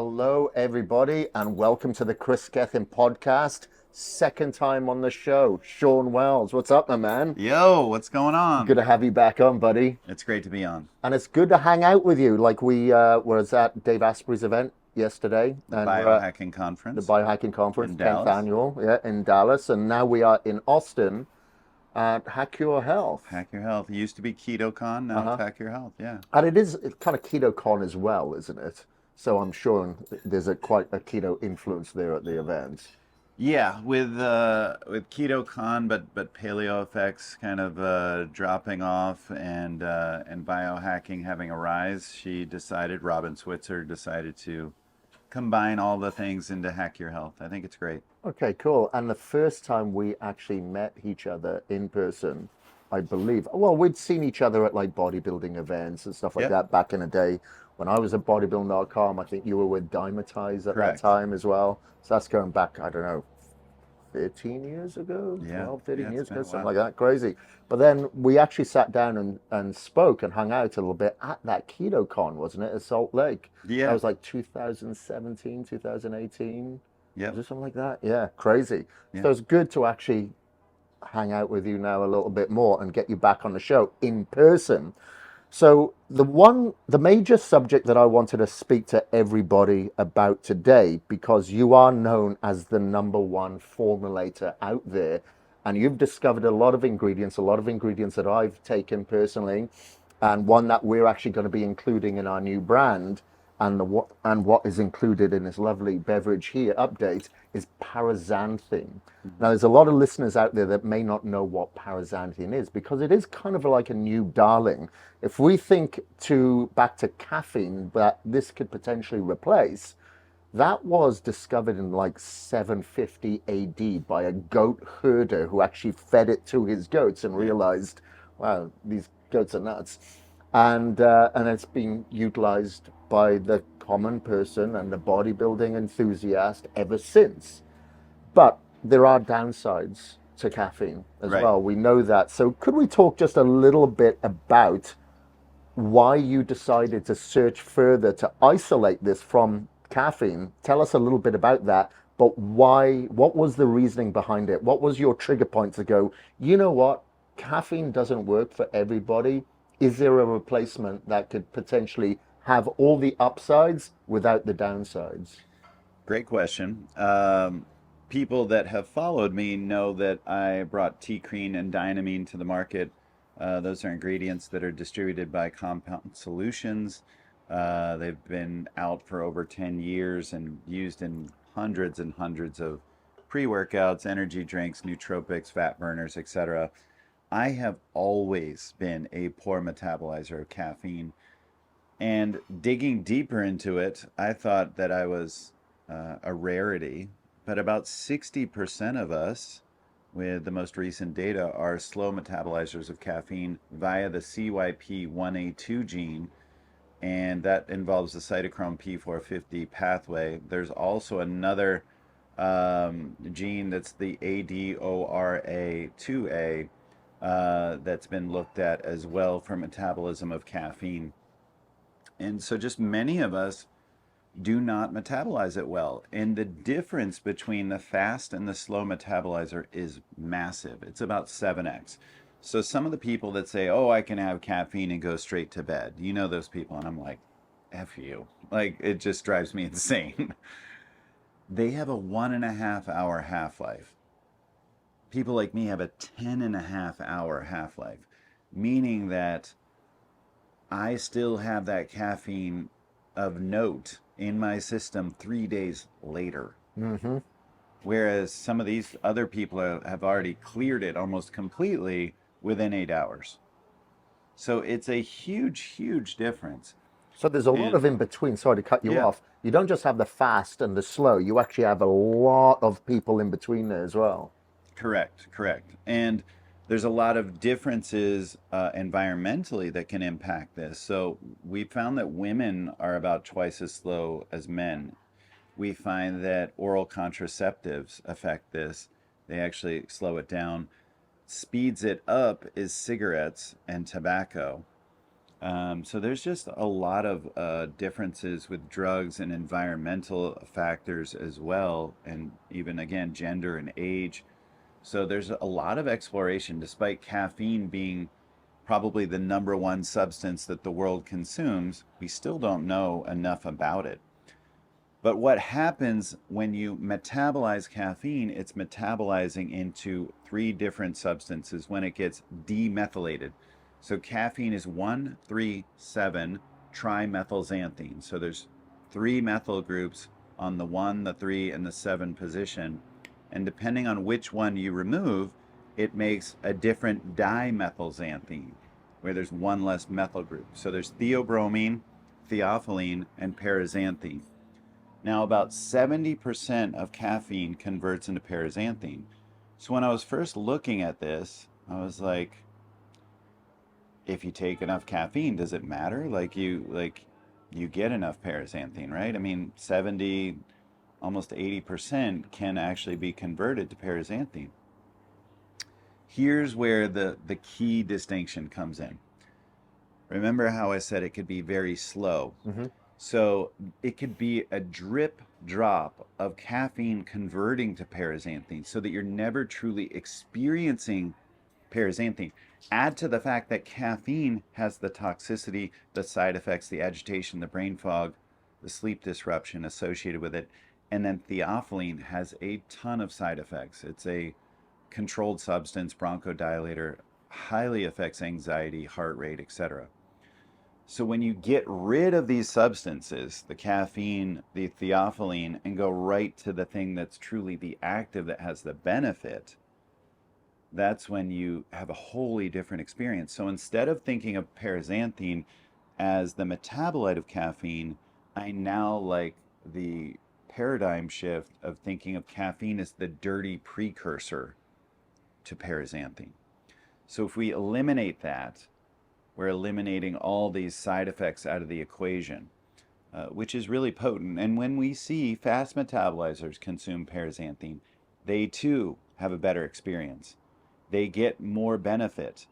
Hello, everybody, and welcome to the Gethin podcast. Second time on the show, Sean Wells. What's up, my man? Yo, what's going Good on? to have you back on, buddy. It's great to be on. And it's good to hang out with you. Like we was at Dave Asprey's event yesterday, The and we're at biohacking the conference Biohacking Conference, in 10th Dallas. annual, yeah, in Dallas, and now we are in Austin at Hack Your Health. Hack Your Health. It used to be KetoCon, now it's Uh-huh. Hack Your Health. Yeah. And it's kind of keto con as well, isn't it? So I'm sure there's quite a keto influence there at the event. Yeah, with KetoCon, but paleo effects kind of dropping off and biohacking having a rise, Robin Switzer decided to combine all the things into Hack Your Health. I think it's great. Okay, cool. And the first time we actually met each other in person, I believe, well, we'd seen each other at like bodybuilding events and stuff like Yep, that back in the day. When I was at bodybuilding.com, I think you were with Dymatize at that correct. time as well. So that's going back, I don't know, 13 years ago, Yeah, 12, yeah, 13 it's years been ago, a something while. like that. Crazy. But then we actually sat down and spoke and hung out a little bit at that KetoCon, wasn't it, at Salt Lake? That Yeah, was like 2017, 2018. Was yep, it something like that? Yeah, crazy. yeah. So it's good to actually hang out with you now a little bit more and get you back on the show in person. So the major subject that I wanted to speak to everybody about today, because you are known as the number one formulator out there, and you've discovered a lot of ingredients that I've taken personally, and one that we're actually going to be including in our new brand, and what is included in this lovely beverage here update is paraxanthine. Now, there's a lot of listeners out there that may not know what paraxanthine is because it is kind of like a new darling. If we think back to caffeine that this could potentially replace, that was discovered in like 750 AD by a goat herder who actually fed it to his goats and Yeah. realized, wow, these goats are nuts. And it's been utilized by the common person and the bodybuilding enthusiast ever since. But there are downsides to caffeine as Right. well. We know that. So could we talk just a little bit about why you decided to search further to isolate this from caffeine? Tell us a little bit about that. But why? What was the reasoning behind it? What was your trigger point to go, you know what? Caffeine doesn't work for everybody. Is there a replacement that could potentially have all the upsides without the downsides? Great question. People that have followed me know that I brought T-creen and dynamine to the market. Those are ingredients that are distributed by Compound Solutions. They've been out for over 10 years and used in hundreds and hundreds of pre-workouts, energy drinks, nootropics, fat burners, etc. I have always been a poor metabolizer of caffeine. And digging deeper into it, I thought that I was a rarity, but about 60% of us, with the most recent data, are slow metabolizers of caffeine via the CYP1A2 gene, and that involves the cytochrome P450 pathway. There's also another gene that's the ADORA2A that's been looked at as well for metabolism of caffeine. And so, just many of us do not metabolize it well. And the difference between the fast and the slow metabolizer is massive. It's about 7x. So, some of the people that say, oh, I can have caffeine and go straight to bed, you know, those people. And I'm like, F you. Like, it just drives me insane. They have a 1.5 hour half life. People like me have a 10.5 hour half life, meaning that I still have that caffeine of note in my system 3 days later. Mm-hmm. Whereas some of these other people have already cleared it almost completely within 8 hours. So it's a huge, huge difference. So there's a lot And of in between. Sorry to cut you yeah, off. You don't just have the fast and the slow. You actually have a lot of people in between there as well. correct, correct. And there's a lot of differences environmentally that can impact this. So we found that women are about twice as slow as men. We find that oral contraceptives affect this. They actually slow it down. Speeds it up is cigarettes and tobacco. So there's just a lot of differences with drugs and environmental factors as well, and even again, gender and age. So there's a lot of exploration, despite caffeine being probably the number one substance that the world consumes, we still don't know enough about it. But what happens when you metabolize caffeine, it's metabolizing into three different substances when it gets demethylated. So caffeine is 1,3,7 trimethylxanthine. So there's three methyl groups on the 1, the 3, and the 7 position. And depending on which one you remove, it makes a different dimethylxanthine, where there's one less methyl group. So there's theobromine, theophylline, and paraxanthine. Now, about 70% of caffeine converts into paraxanthine. So when I was first looking at this, I was like, if you take enough caffeine, does it matter? Like you get enough paraxanthine, right? I mean, 70, almost 80% can actually be converted to paraxanthine. Here's where the key distinction comes in. Remember how I said it could be very slow? Hmm. So it could be a drip drop of caffeine converting to paraxanthine so that you're never truly experiencing paraxanthine. Add to the fact that caffeine has the toxicity, the side effects, the agitation, the brain fog, the sleep disruption associated with it. And then theophylline has a ton of side effects. It's a controlled substance, bronchodilator, highly affects anxiety, heart rate, etc. So when you get rid of these substances, the caffeine, the theophylline, and go right to the thing that's truly the active that has the benefit, that's when you have a wholly different experience. So instead of thinking of paraxanthine as the metabolite of caffeine, I now like the paradigm shift of thinking of caffeine as the dirty precursor to paraxanthine. So if we eliminate that, we're eliminating all these side effects out of the equation, which is really potent. And when we see fast metabolizers consume paraxanthine, they too have a better experience. They get more benefit.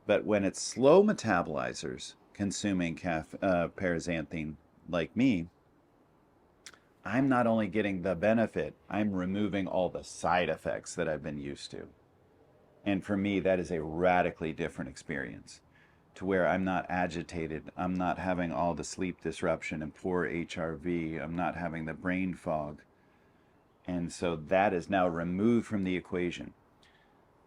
But when it's slow metabolizers consuming paraxanthine, like me, I'm not only getting the benefit, I'm removing all the side effects that I've been used to. And for me, that is a radically different experience, to where I'm not agitated, I'm not having all the sleep disruption and poor HRV, I'm not having the brain fog. And so that is now removed from the equation.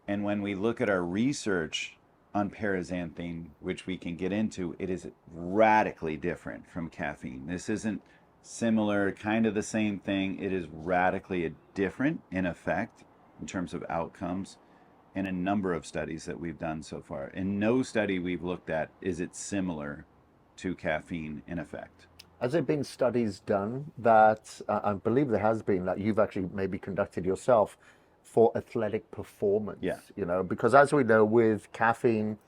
And when we look at our research on paraxanthine, which we can get into, it is radically different from caffeine. This isn't similar, kind of the same thing. It is radically different in effect in terms of outcomes in a number of studies that we've done so far. In no study we've looked at is it similar to caffeine in effect. Has there been studies done that I believe there has been that you've actually maybe conducted yourself for athletic Yeah. performance? Because as we know with caffeine,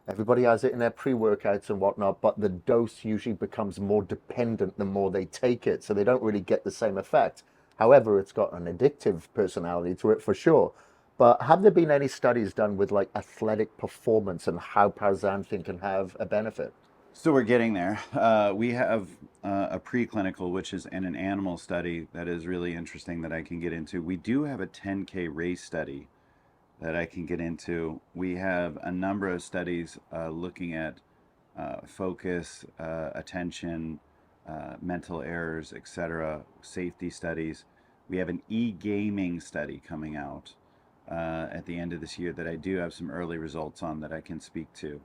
everybody has it in their pre-workouts and whatnot, but the dose usually becomes more dependent the more they take it, so they don't really get the same effect. However, it's got an addictive personality to it for sure. But have there been any studies done with like athletic performance and how paraxanthine can have a benefit? So we're getting there. We have a preclinical, which is in an animal study that is really interesting that I can get into. We do have a 10K race study that I can get into. We have a number of studies looking at focus, attention, mental errors, etc., safety studies. We have an e-gaming study coming out at the end of this year that I do have some early results on that I can speak to.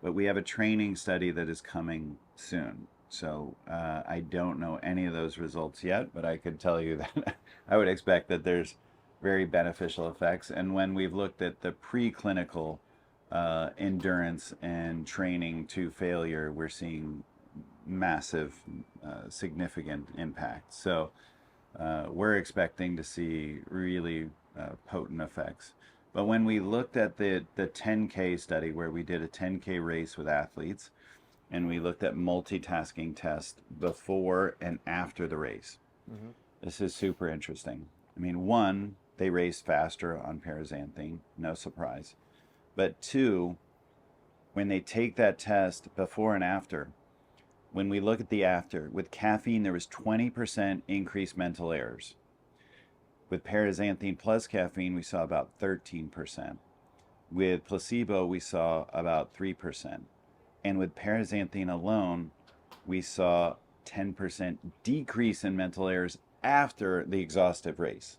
But we have a training study that is coming soon. So I don't know any of those results yet, but I could tell you that I would expect that there's very beneficial effects. And when we've looked at the preclinical endurance and training to failure, we're seeing massive, significant impact. So we're expecting to see really potent effects. But when we looked at the 10K study, where we did a 10K race with athletes, and we looked at multitasking tests before and after the race, this is super interesting. I mean, one, they raced faster on paraxanthine, no surprise. But two, when they take that test before and after, when we look at the after, with caffeine, there was 20% increased mental errors. With paraxanthine plus caffeine, we saw about 13%. With placebo, we saw about 3%. And with paraxanthine alone, we saw 10% decrease in mental errors after the exhaustive race.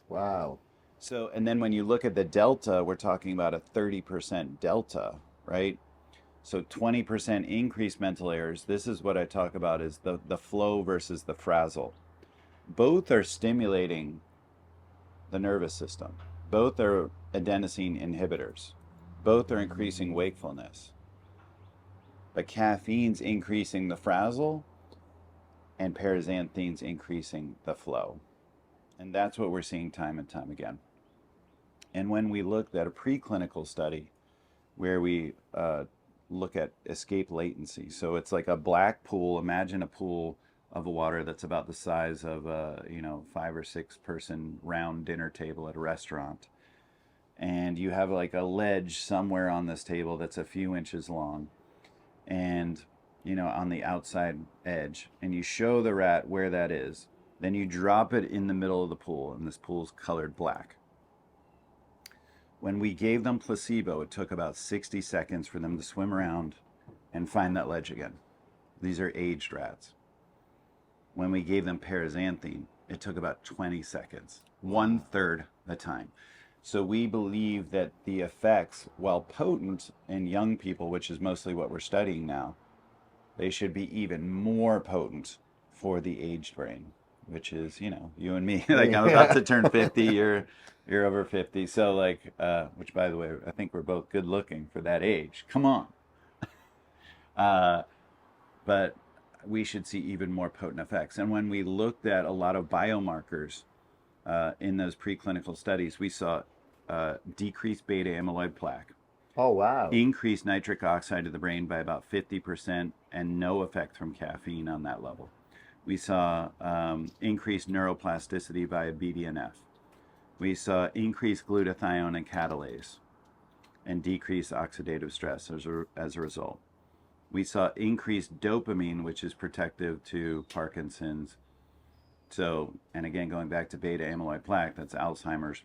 Wow. So, and then when you look at the delta, we're talking about a 30% delta, right? So 20% increased mental errors. This is what I talk about is the flow versus the frazzle. Both are stimulating the nervous system. Both are adenosine inhibitors. Both are increasing wakefulness. But caffeine's increasing the frazzle and paraxanthine's increasing the flow. And that's what we're seeing time and time again. And when we looked at a preclinical study where we look at escape latency, so it's like a black pool. Imagine a pool of water that's about the size of a 5 or 6 person round dinner table at a restaurant, and you have like a ledge somewhere on this table that's a few inches long, and on the outside edge, and you show the rat where that is. Then you drop it in the middle of the pool, and this pool's colored black. When we gave them placebo, it took about 60 seconds for them to swim around and find that ledge again. These are aged rats. When we gave them paraxanthine, it took about 20 seconds, 1/3 the time. So we believe that the effects, while potent in young people, which is mostly what we're studying now, they should be even more potent for the aged brain, which is, you and me. Like, I'm about to turn 50, you're over 50. So like, which by the way, I think we're both good looking for that age. Come on. But we should see even more potent effects. And when we looked at a lot of biomarkers in those preclinical studies, we saw decreased beta amyloid plaque. Oh, wow. Increased nitric oxide to the brain by about 50% and no effect from caffeine on that level. We saw increased neuroplasticity via BDNF. We saw increased glutathione and catalase and decreased oxidative stress as a result. We saw increased dopamine, which is protective to Parkinson's. So, and again, going back to beta amyloid plaque, that's Alzheimer's.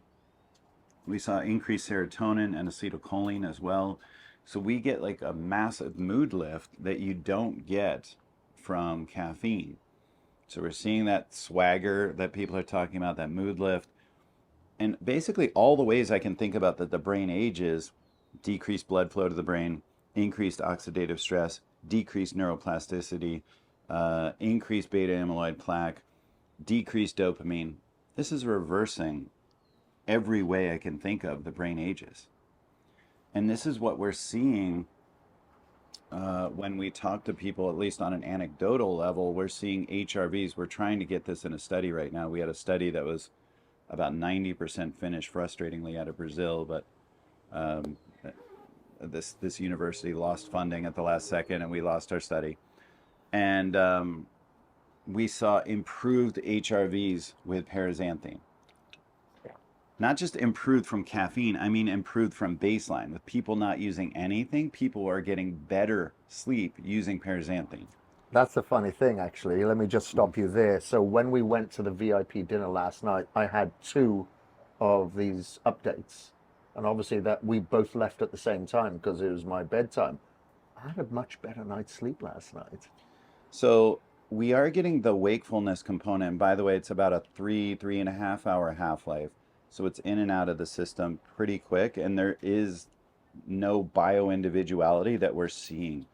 We saw increased serotonin and acetylcholine as well. So we get like a massive mood lift that you don't get from caffeine. So we're seeing that swagger that people are talking about, that mood lift. And basically all the ways I can think about that the brain ages: decreased blood flow to the brain, increased oxidative stress, decreased neuroplasticity, increased beta amyloid plaque, decreased dopamine. This is reversing every way I can think of the brain ages. And this is what we're seeing when we talk to people, at least on an anecdotal level. We're seeing HRVs. We're trying to get this in a study right now. We had a study that was about 90% finished, frustratingly, out of Brazil, but this university lost funding at the last second, and we lost our study. And we saw improved HRVs with paraxanthine. Not just improved from caffeine, I mean improved from baseline. With people not using anything, people are getting better sleep using paraxanthine. That's the funny thing, actually. Let me just stop you there. So when we went to the VIP dinner last night, I had 2 of these updates. And obviously that we both left at the same time because it was my bedtime. I had a much better night's sleep last night. So we are getting the wakefulness component. And by the way, it's about a 3.5 hour half-life. So it's in and out of the system pretty quick. And there is no bio-individuality that we're seeing.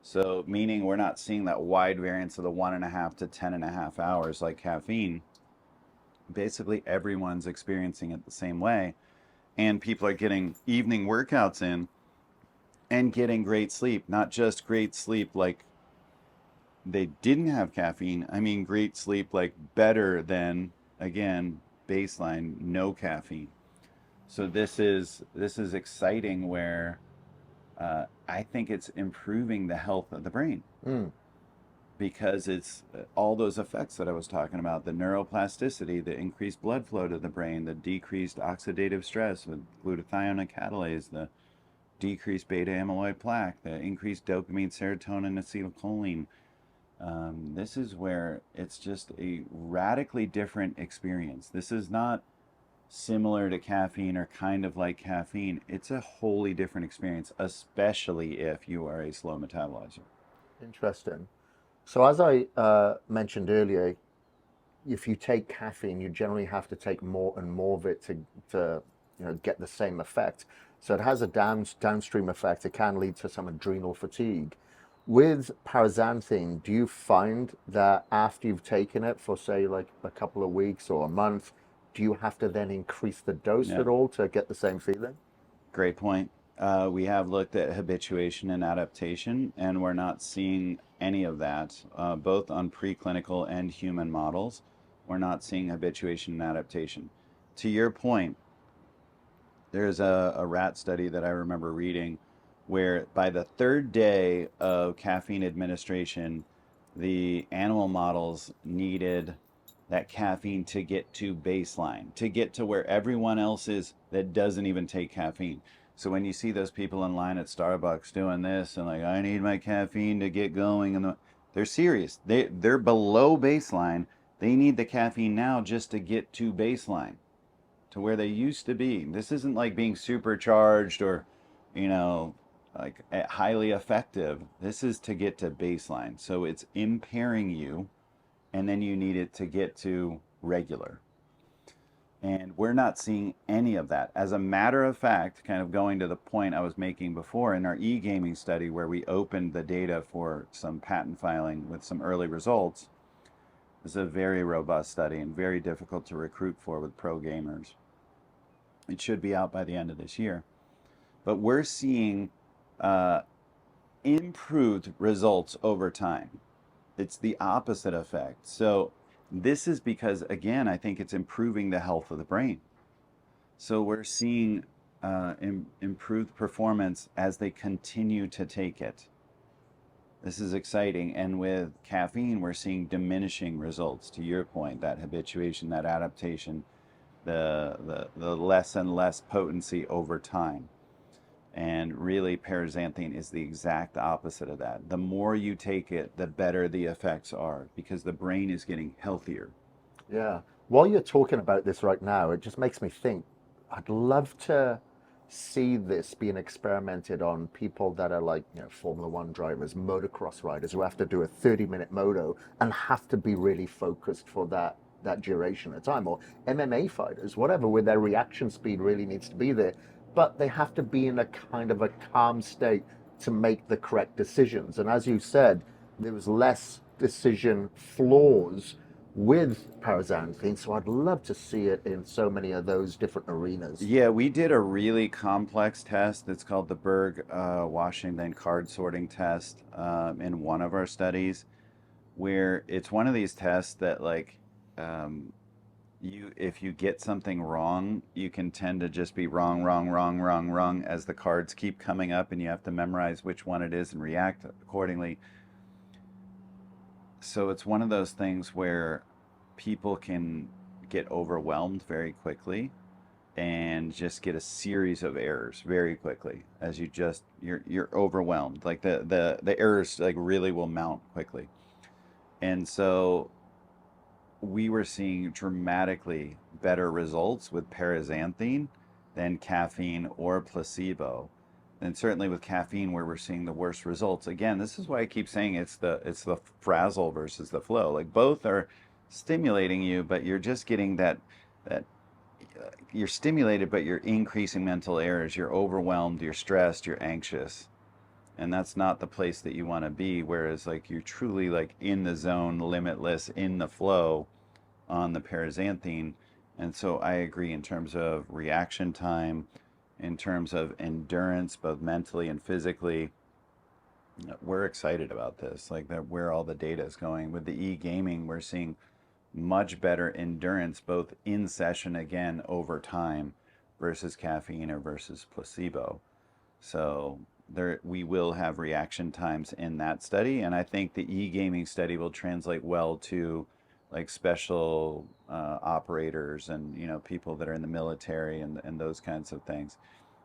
So meaning we're not seeing that wide variance of the 1.5 to 10.5 hours like caffeine. Basically everyone's experiencing it the same way. And people are getting evening workouts in and getting great sleep. Not just great sleep like they didn't have caffeine. I mean great sleep like better than, again, baseline, no caffeine. So this is exciting, where I think it's improving the health of the brain. Because it's all those effects that I was talking about: the neuroplasticity, the increased blood flow to the brain, the decreased oxidative stress with glutathione and catalase, the decreased beta amyloid plaque, the increased dopamine, serotonin, acetylcholine. This is where it's just a radically different experience. This is not similar to caffeine or kind of like caffeine. It's a wholly different experience, especially if you are a slow metabolizer. Interesting. So as I mentioned earlier, if you take caffeine, you generally have to take more and more of it to get the same effect. So it has a downstream effect. It can lead to some adrenal fatigue. With paraxanthine, do you find that after you've taken it for say like a couple of weeks or a month, do you have to then increase the dose at No, all to get the same feeling? great point. We have looked at habituation and adaptation, and we're not seeing any of that, both on preclinical and human models. We're not seeing habituation and adaptation. To your point, there's a rat study that I remember reading where by the third day of caffeine administration, the animal models needed that caffeine to get to baseline, to get to where everyone else is that doesn't even take caffeine. So when you see those people in line at Starbucks doing this and like, I need my caffeine to get going, and they're serious. They're below baseline. They need the caffeine now just to get to baseline, to where they used to be. This isn't like being supercharged or, you know, like highly effective. This is to get to baseline. So it's impairing you, and then you need it to get to regular. And we're not seeing any of that. As a matter of fact, kind of going to the point I was making before, in our e-gaming study where we opened the data for some patent filing with some early results, this is a very robust study and very difficult to recruit for with pro gamers. It should be out by the end of this year. But we're seeing uh, improved results over time. It's the opposite effect. So this is because, again, I think it's improving the health of the brain. So we're seeing improved performance as they continue to take it. This is exciting. And with caffeine, we're seeing diminishing results, to your point, that habituation, that adaptation, the less and less potency over time. And really, paraxanthine is the exact opposite of that. The more you take it, the better the effects are because the brain is getting healthier. Yeah. While you're talking about this right now, it just makes me think I'd love to see this being experimented on people that are like, Formula One drivers, motocross riders who have to do a 30-minute moto and have to be really focused for that duration of time, or MMA fighters, whatever, where their reaction speed really needs to be there, but they have to be in a kind of a calm state to make the correct decisions. And as you said, there was less decision flaws with paraxanthine, so I'd love to see it in so many of those different arenas. Yeah, we did a really complex test that's called the Berg Washington card sorting test in one of our studies, where it's one of these tests that like um, if you get something wrong, you can tend to just be wrong, wrong, wrong, wrong, wrong as the cards keep coming up and you have to memorize which one it is and react accordingly. So it's one of those things where people can get overwhelmed very quickly and just get a series of errors very quickly as you're overwhelmed. Like the errors like really will mount quickly. And so we were seeing dramatically better results with paraxanthine than caffeine or placebo. And certainly with caffeine, where we're seeing the worst results. Again, this is why I keep saying it's the frazzle versus the flow. Like both are stimulating you, but you're just getting that you're stimulated, but you're increasing mental errors. You're overwhelmed, you're stressed, you're anxious, and that's not the place that you want to be. Whereas like you're truly like in the zone, limitless, in the flow on the paraxanthine. And so I agree in terms of reaction time, in terms of endurance, both mentally and physically. We're excited about this, like that where all the data is going. With the e-gaming, we're seeing much better endurance both in session again over time versus caffeine or versus placebo. So there we will have reaction times in that study, and I think the e-gaming study will translate well to like special operators and people that are in the military and those kinds of things.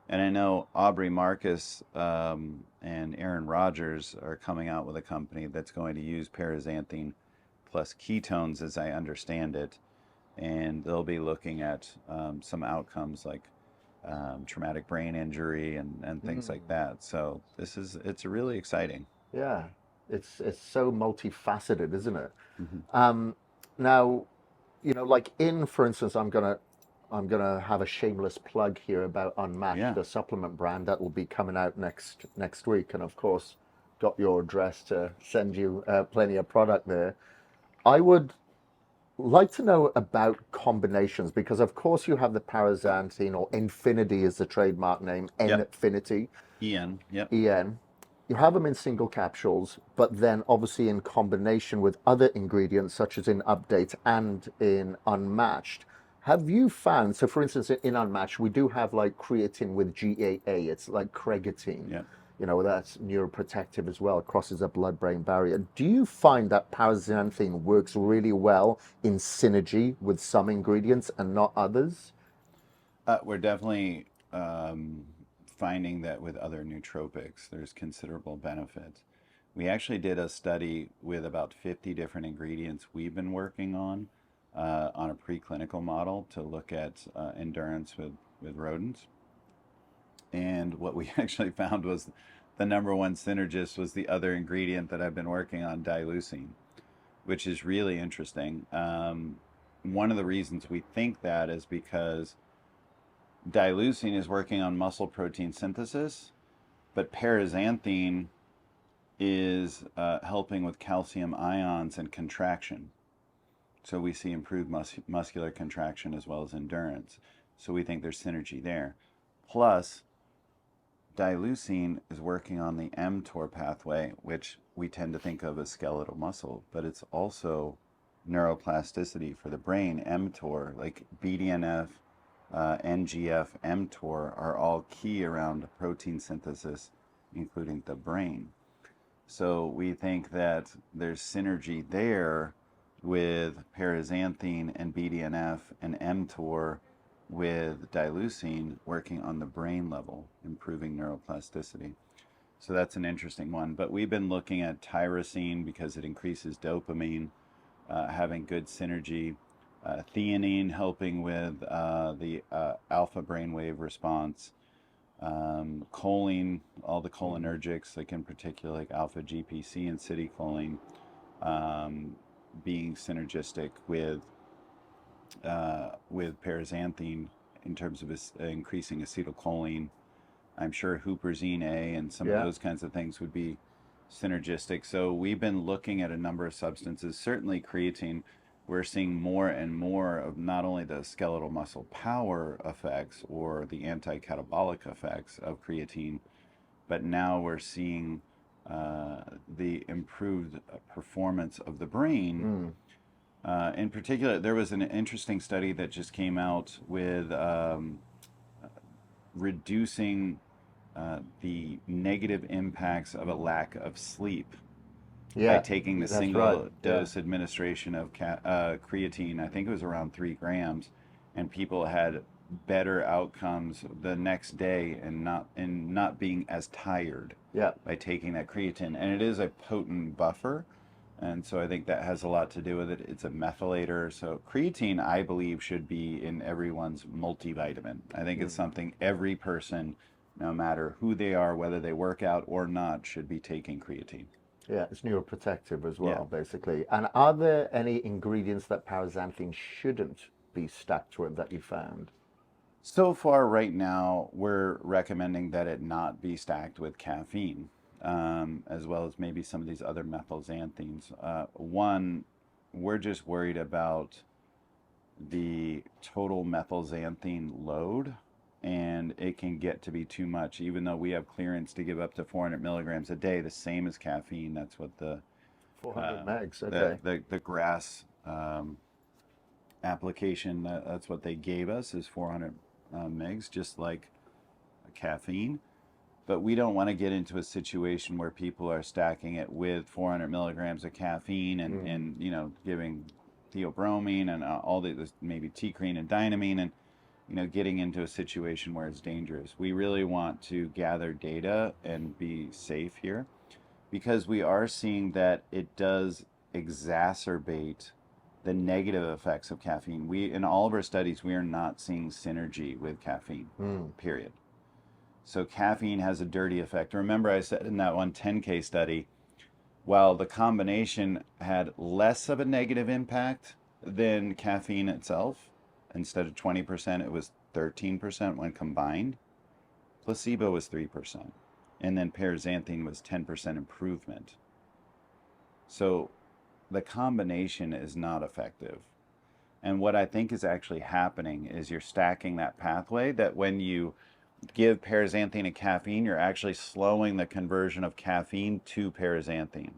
And I know Aubrey Marcus and Aaron Rodgers are coming out with a company that's going to use paraxanthine plus ketones, as I understand it, and they'll be looking at some outcomes like traumatic brain injury and things like that. So it's really exciting. Yeah, it's so multifaceted, isn't it? Hmm. Now, like for instance, I'm gonna have a shameless plug here about Unmatched, Yeah. the supplement brand that will be coming out next week, and of course, got your address to send you plenty of product there. I would like to know about combinations because, of course, you have the Paraxanthine or Infinity is the trademark name, Yep. Infinity, Ian. Yep. EN. You have them in single capsules, but then obviously in combination with other ingredients, such as in Update and in Unmatched. Have you found, so for instance, in Unmatched, we do have like creatine with GAA, it's like cregatine. Yep. That's neuroprotective as well, crosses the blood-brain barrier. Do you find that paraxanthine works really well in synergy with some ingredients and not others? We're definitely finding that with other nootropics, there's considerable benefit. We actually did a study with about 50 different ingredients we've been working on a preclinical model to look at endurance with rodents. And what we actually found was the number one synergist was the other ingredient that I've been working on, dileucine, which is really interesting. One of the reasons we think that is because dileucine is working on muscle protein synthesis, but paraxanthine is helping with calcium ions and contraction. So we see improved muscular contraction as well as endurance. So we think there's synergy there. Plus, dileucine is working on the mTOR pathway, which we tend to think of as skeletal muscle, but it's also neuroplasticity for the brain. mTOR, like BDNF, NGF, mTOR, are all key around protein synthesis, including the brain. So we think that there's synergy there with paraxanthine and BDNF and mTOR with dileucine working on the brain level, improving neuroplasticity. So that's an interesting one. But we've been looking at tyrosine because it increases dopamine, having good synergy. Theanine helping with the alpha brainwave response. Choline, all the cholinergics, like in particular, like alpha GPC and citicholine, um, being synergistic with paraxanthine in terms of increasing acetylcholine. I'm sure huperzine A and some of Yeah. those kinds of things would be synergistic. So we've been looking at a number of substances. Certainly creatine, we're seeing more and more of not only the skeletal muscle power effects or the anti-catabolic effects of creatine, but now we're seeing the improved performance of the brain. Mm. In particular, there was an interesting study that just came out with reducing the negative impacts of a lack of sleep by Yeah, taking the that's right. single Yeah. dose administration of creatine. I think it was around 3 grams, and people had better outcomes the next day and not being as tired Yeah. by taking that creatine. And it is a potent buffer. And so I think that has a lot to do with it. It's a methylator. So creatine, I believe, should be in everyone's multivitamin. I think it's something every person, no matter who they are, whether they work out or not, should be taking creatine. Yeah, it's neuroprotective as Yeah. well, basically. And are there any ingredients that paraxanthine shouldn't be stacked with that you found? So far, right now, we're recommending that it not be stacked with caffeine, as well as maybe some of these other methylxanthines. One, we're just worried about the total methylxanthine load, and it can get to be too much, even though we have clearance to give up to 400 milligrams a day, the same as caffeine. That's what 400 um, megs, okay. the grass application. That's what they gave us is 400 megs, just like caffeine. But we don't want to get into a situation where people are stacking it with 400 milligrams of caffeine and giving theobromine and all the maybe T-crine and dynamine, and getting into a situation where it's dangerous. We really want to gather data and be safe here, because we are seeing that it does exacerbate the negative effects of caffeine. In all of our studies, we are not seeing synergy with caffeine, period. So caffeine has a dirty effect. Remember, I said in that one 10K study, while the combination had less of a negative impact than caffeine itself, instead of 20%, it was 13% when combined. Placebo was 3%. And then paraxanthine was 10% improvement. So the combination is not effective. And what I think is actually happening is you're stacking that pathway, that when you give paraxanthine and caffeine, you're actually slowing the conversion of caffeine to paraxanthine.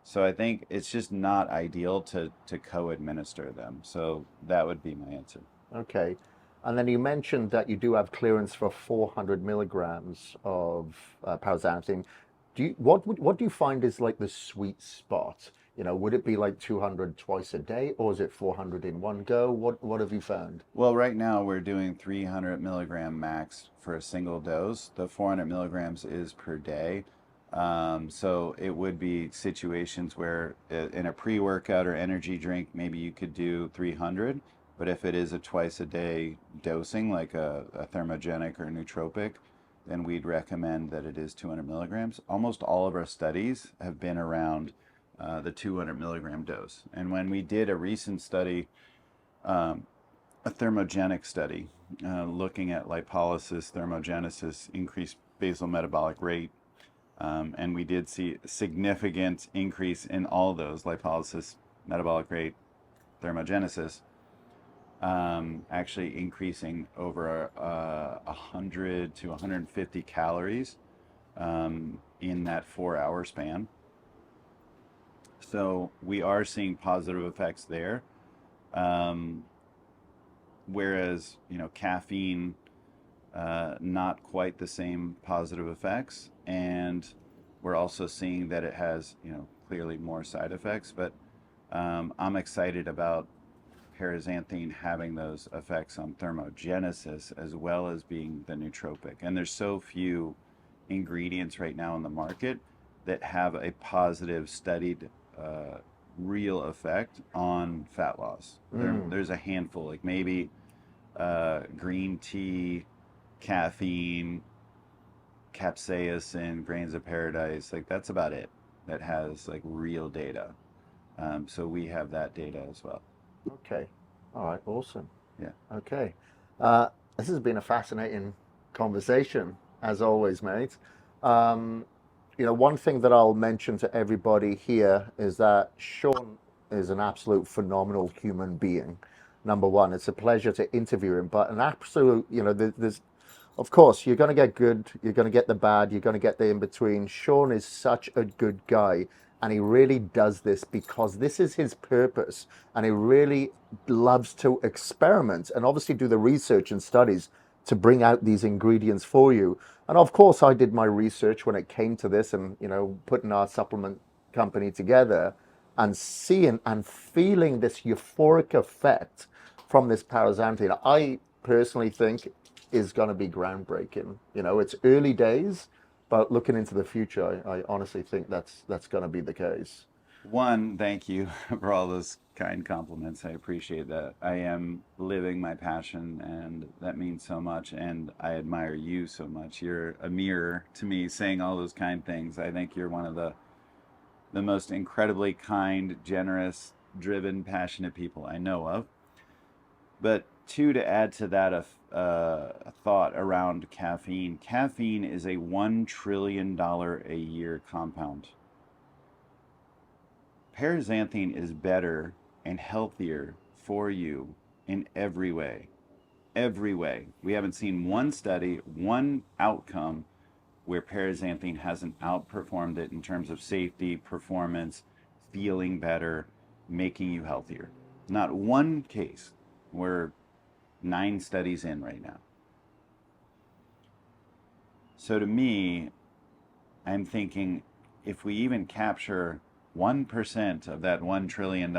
So I think it's just not ideal to co-administer them. So that would be my answer. Okay. And then you mentioned that you do have clearance for 400 milligrams of paraxanthine. What do you find is like the sweet spot? Would it be like 200 twice a day, or is it 400 in one go? What have you found? Well, right now we're doing 300 milligram max for a single dose. The 400 milligrams is per day. So it would be situations where in a pre-workout or energy drink, maybe you could do 300. But if it is a twice a day dosing, like a thermogenic or nootropic, then we'd recommend that it is 200 milligrams. Almost all of our studies have been around the 200 milligram dose. And when we did a recent study, a thermogenic study, looking at lipolysis, thermogenesis, increased basal metabolic rate, and we did see a significant increase in all those: lipolysis, metabolic rate, thermogenesis, actually increasing over 100 to 150 calories in that 4-hour span. So we are seeing positive effects there. Whereas, caffeine, not quite the same positive effects. And we're also seeing that it has, clearly more side effects. But I'm excited about paraxanthine having those effects on thermogenesis as well as being the nootropic. And there's so few ingredients right now in the market that have a positive studied real effect on fat loss. There's a handful, like maybe green tea, caffeine, capsaicin, grains of paradise. Like that's about it that has like real data. So we have that data as well. Okay. All right. Awesome. Yeah. Okay. This has been a fascinating conversation, as always, mate. One thing that I'll mention to everybody here is that Sean is an absolute phenomenal human being. Number one, it's a pleasure to interview him, but an absolute, there's, of course, you're going to get good, you're going to get the bad, you're going to get the in between. Sean is such a good guy, and he really does this because this is his purpose, and he really loves to experiment and obviously do the research and studies to bring out these ingredients for you. And of course, I did my research when it came to this, and putting our supplement company together and seeing and feeling this euphoric effect from this paraxanthine, I personally think is going to be groundbreaking. It's early days, but looking into the future, I honestly think that's going to be the case. One, thank you for all those kind compliments. I appreciate that. I am living my passion, and that means so much. And I admire you so much. You're a mirror to me, saying all those kind things. I think you're one of the most incredibly kind, generous, driven, passionate people I know of. But two, to add to that, a thought around caffeine. Caffeine is a $1 trillion a year compound. Paraxanthine is better and healthier for you in every way. Every way. We haven't seen one study, one outcome where paraxanthine hasn't outperformed it in terms of safety, performance, feeling better, making you healthier. Not one case. We're 9 studies in right now. So to me, I'm thinking if we even capture 1% of that $1 trillion,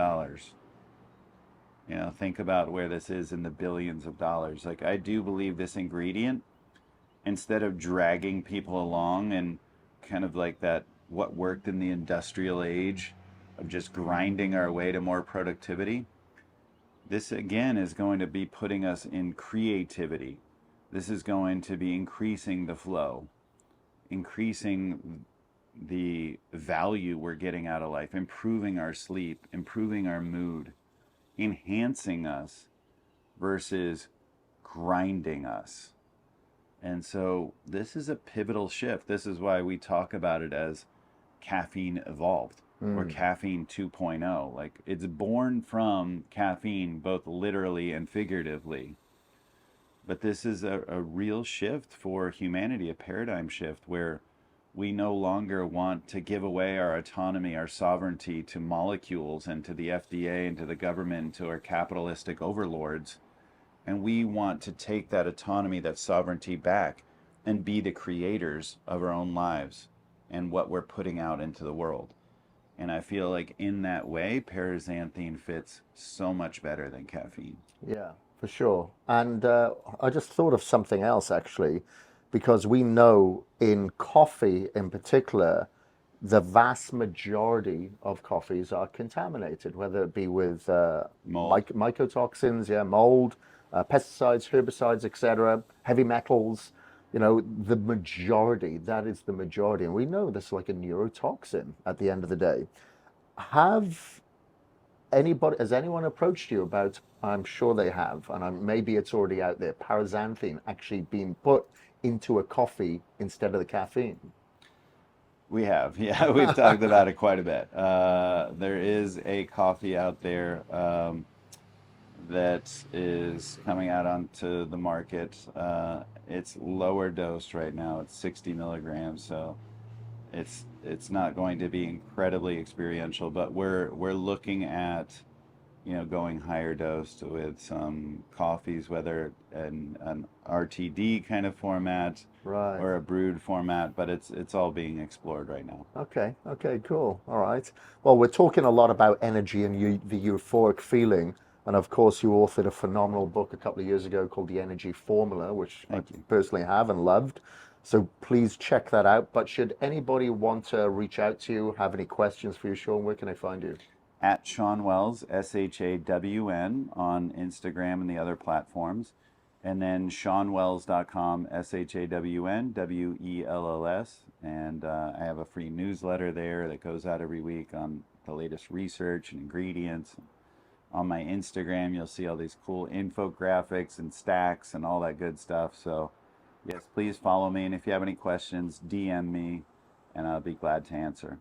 You know, think about where this is in the billions of dollars. Like, I do believe this ingredient, instead of dragging people along and kind of like that, what worked in the industrial age of just grinding our way to more productivity, this again is going to be putting us in creativity. This is going to be increasing the flow, increasing the value we're getting out of life, improving our sleep, improving our mood, enhancing us versus grinding us. And so this is a pivotal shift. This is why we talk about it as caffeine evolved or caffeine 2.0. Like, it's born from caffeine, both literally and figuratively. But this is a real shift for humanity, a paradigm shift where we no longer want to give away our autonomy, our sovereignty to molecules and to the FDA and to the government, to our capitalistic overlords. And we want to take that autonomy, that sovereignty back and be the creators of our own lives and what we're putting out into the world. And I feel like in that way, paraxanthine fits so much better than caffeine. Yeah, for sure. And I just thought of something else actually, because we know in coffee in particular, the vast majority of coffees are contaminated, whether it be with Mold. mycotoxins, yeah, mold, pesticides, herbicides, etc., heavy metals. You know, the majority, that is the majority. And we know this is like a neurotoxin at the end of the day. Have has anyone approached you about, I'm sure they have, and maybe it's already out there, paraxanthine actually being put into a coffee instead of the caffeine? We have, yeah, we've talked about it quite a bit. There is a coffee out there that is coming out onto the market. It's lower dosed right now. It's 60 milligrams, so it's not going to be incredibly experiential. But we're looking at, you know, going higher dosed with some coffees, whether an RTD kind of format Right. or a brewed format. But it's all being explored right now. Okay. Okay. Cool. All right. Well, we're talking a lot about energy and the euphoric feeling. And of course, you authored a phenomenal book a couple of years ago called The Energy Formula, which I Thank you. personally have and loved. So please check that out. But should anybody want to reach out to you, have any questions for you, Sean, where can I find you? At Shawn Wells, SHAWN, on Instagram and the other platforms. And then ShawnWells.com, SHAWN, WELLS. And I have a free newsletter there that goes out every week on the latest research and ingredients. On my Instagram, you'll see all these cool infographics and stacks and all that good stuff. So, yes, please follow me. And if you have any questions, DM me, and I'll be glad to answer.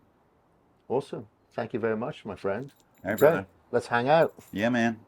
Awesome. Thank you very much, my friend. All right, Okay, brother. let's hang out. Yeah, man.